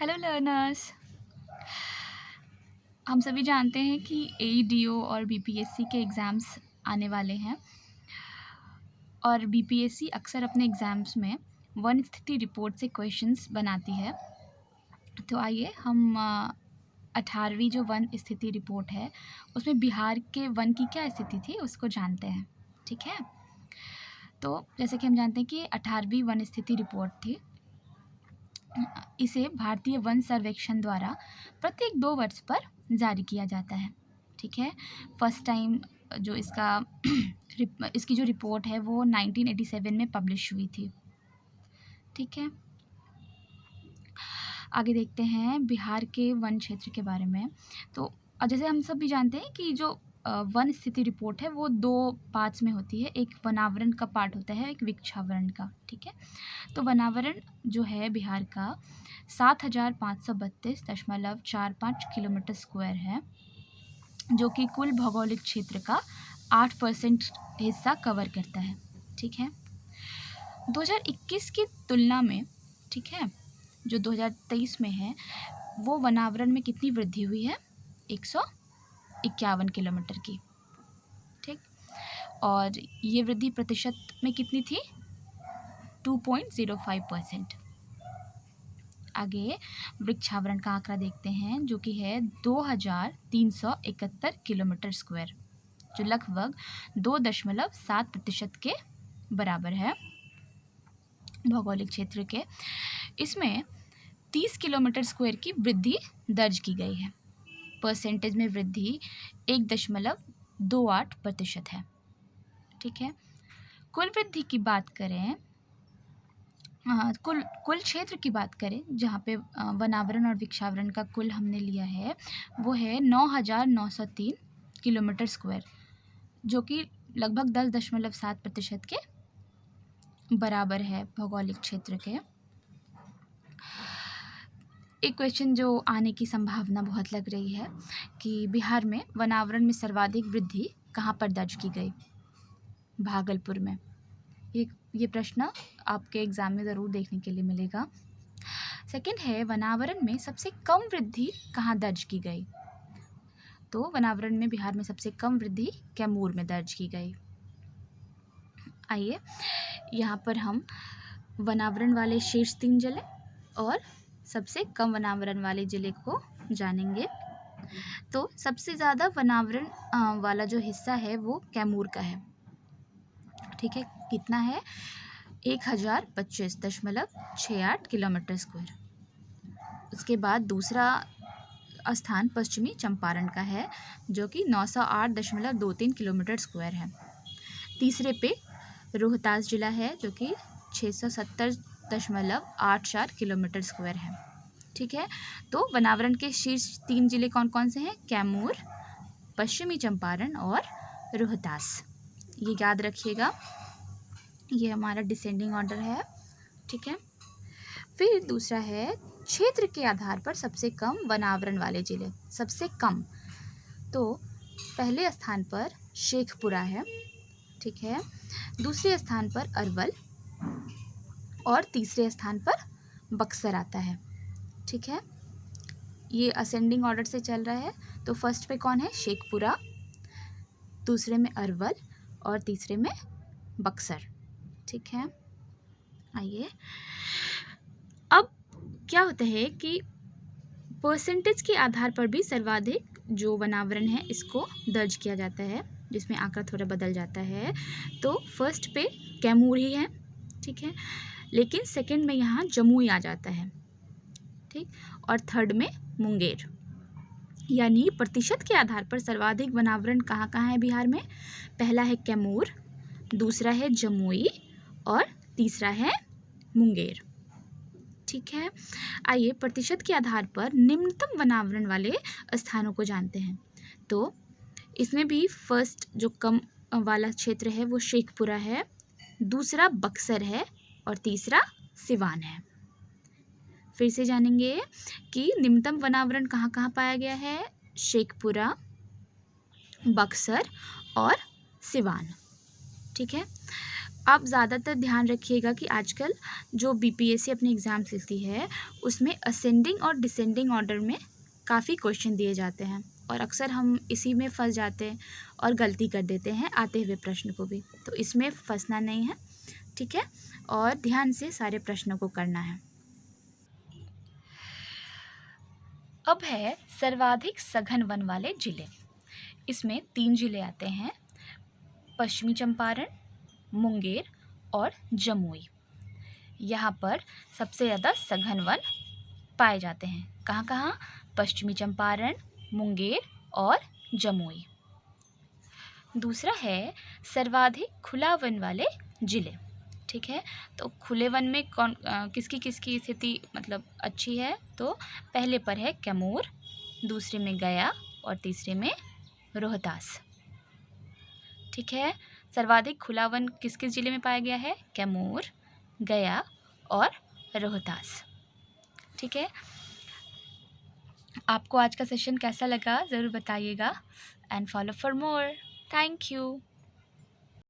Hello learners. हम सभी जानते हैं कि एईडीओ और बीपीएससी के एग्ज़ाम्स आने वाले हैं और बीपीएससी अक्सर अपने एग्ज़ाम्स में वन स्थिति रिपोर्ट से क्वेश्चंस बनाती है। तो आइए हम 18वीं जो वन स्थिति रिपोर्ट है उसमें बिहार के वन की क्या स्थिति थी उसको जानते हैं। ठीक है, तो जैसे कि हम जानते हैं कि 18वीं वन स्थिति रिपोर्ट थी। इसे भारतीय वन सर्वेक्षण द्वारा प्रत्येक 2 वर्ष पर जारी किया जाता है। ठीक है, फर्स्ट टाइम जो इसकी जो रिपोर्ट है वो 1987 में पब्लिश हुई थी। ठीक है, आगे देखते हैं बिहार के वन क्षेत्र के बारे में। तो जैसे हम सब भी जानते हैं कि जो वन स्थिति रिपोर्ट है वो 2 पार्ट्स में होती है। एक वनावरण का पार्ट होता है, एक वृक्षावरण का। ठीक है, तो वनावरण जो है बिहार का 7532.45 किलोमीटर स्क्वायर है, जो कि कुल भौगोलिक क्षेत्र का 8% हिस्सा कवर करता है। ठीक है, 2021 की तुलना में, ठीक है, जो 2023 में है वो वनावरण में कितनी वृद्धि हुई है? 151 किलोमीटर की। ठीक, और ये वृद्धि प्रतिशत में कितनी थी? 2.05%। आगे वृक्षावरण का आंकड़ा देखते हैं जो कि है 2371 किलोमीटर स्क्वायर, जो लगभग 2.7% के बराबर है भौगोलिक क्षेत्र के। इसमें 30 किलोमीटर स्क्वायर की वृद्धि दर्ज की गई है। परसेंटेज में वृद्धि 1.28% है। ठीक है, कुल वृद्धि की बात करें, कुल क्षेत्र की बात करें जहाँ पे वनावरण और वृक्षावरण का कुल हमने लिया है वो है 9903 किलोमीटर स्क्वायर, जो कि लगभग 10.7% के बराबर है भौगोलिक क्षेत्र के। एक क्वेश्चन जो आने की संभावना बहुत लग रही है कि बिहार में वनावरण में सर्वाधिक वृद्धि कहाँ पर दर्ज की गई? भागलपुर में। ये प्रश्न आपके एग्ज़ाम में ज़रूर देखने के लिए मिलेगा। सेकंड है, वनावरण में सबसे कम वृद्धि कहाँ दर्ज की गई? तो वनावरण में बिहार में सबसे कम वृद्धि कैमूर में दर्ज की गई। आइए यहाँ पर हम वनावरण वाले शीर्ष 3 जिले और सबसे कम वनावरण वाले जिले को जानेंगे। तो सबसे ज़्यादा वनावरण वाला जो हिस्सा है वो कैमूर का है। ठीक है, कितना है? 1025.68 किलोमीटर स्क्वायर। उसके बाद दूसरा स्थान पश्चिमी चंपारण का है जो कि 908.23 किलोमीटर स्क्वायर है। तीसरे पे रोहतास जिला है जो कि 670.84 किलोमीटर स्क्वायर है। ठीक है, तो वनावरण के शीर्ष 3 जिले कौन कौन से हैं? कैमूर, पश्चिमी चंपारण और रोहतास। ये याद रखिएगा, ये हमारा डिसेंडिंग ऑर्डर है। ठीक है, फिर दूसरा है क्षेत्र के आधार पर सबसे कम वनावरण वाले जिले। सबसे कम, तो पहले स्थान पर शेखपुरा है। ठीक है, दूसरे स्थान पर अरवल और तीसरे स्थान पर बक्सर आता है। ठीक है, ये असेंडिंग ऑर्डर से चल रहा है। तो फर्स्ट पे कौन है? शेखपुरा, दूसरे में अरवल और तीसरे में बक्सर। ठीक है, आइए अब क्या होता है कि परसेंटेज के आधार पर भी सर्वाधिक जो वनावरण है इसको दर्ज किया जाता है, जिसमें आंकड़ा थोड़ा बदल जाता है। तो फर्स्ट पे कैमूर ही है। ठीक है, लेकिन सेकंड में यहाँ जमुई आ जाता है। ठीक, और थर्ड में मुंगेर। यानी प्रतिशत के आधार पर सर्वाधिक वनावरण कहाँ कहाँ है बिहार में? पहला है कैमूर, दूसरा है जमुई और तीसरा है मुंगेर। ठीक है, आइए प्रतिशत के आधार पर निम्नतम वनावरण वाले स्थानों को जानते हैं। तो इसमें भी फर्स्ट जो कम वाला क्षेत्र है वो शेखपुरा है, दूसरा बक्सर है और तीसरा सिवान है। फिर से जानेंगे कि निम्नतम वनावरण कहाँ कहाँ पाया गया है? शेखपुरा, बक्सर और सिवान। ठीक है, आप ज़्यादातर ध्यान रखिएगा कि आजकल जो बीपीएससी अपने एग्ज़ाम्स लेती है उसमें असेंडिंग और डिसेंडिंग ऑर्डर में काफ़ी क्वेश्चन दिए जाते हैं और अक्सर हम इसी में फंस जाते हैं और गलती कर देते हैं आते हुए प्रश्न को भी। तो इसमें फंसना नहीं है, ठीक है, और ध्यान से सारे प्रश्नों को करना है। अब है सर्वाधिक सघन वन वाले जिले। इसमें 3 जिले आते हैं, पश्चिमी चंपारण, मुंगेर और जमुई। यहाँ पर सबसे ज़्यादा सघन वन पाए जाते हैं। कहाँ कहाँ? पश्चिमी चंपारण, मुंगेर और जमुई। दूसरा है सर्वाधिक खुला वन वाले जिले, ठीक है। तो खुले वन में कौन किसकी किसकी स्थिति मतलब अच्छी है? तो पहले पर है कैमूर, दूसरे में गया और तीसरे में रोहतास, ठीक है। सर्वाधिक खुला वन किस किस जिले में पाया गया है? कैमूर, गया और रोहतास, ठीक है। आपको आज का सेशन कैसा लगा ज़रूर बताइएगा and follow for more. Thank you.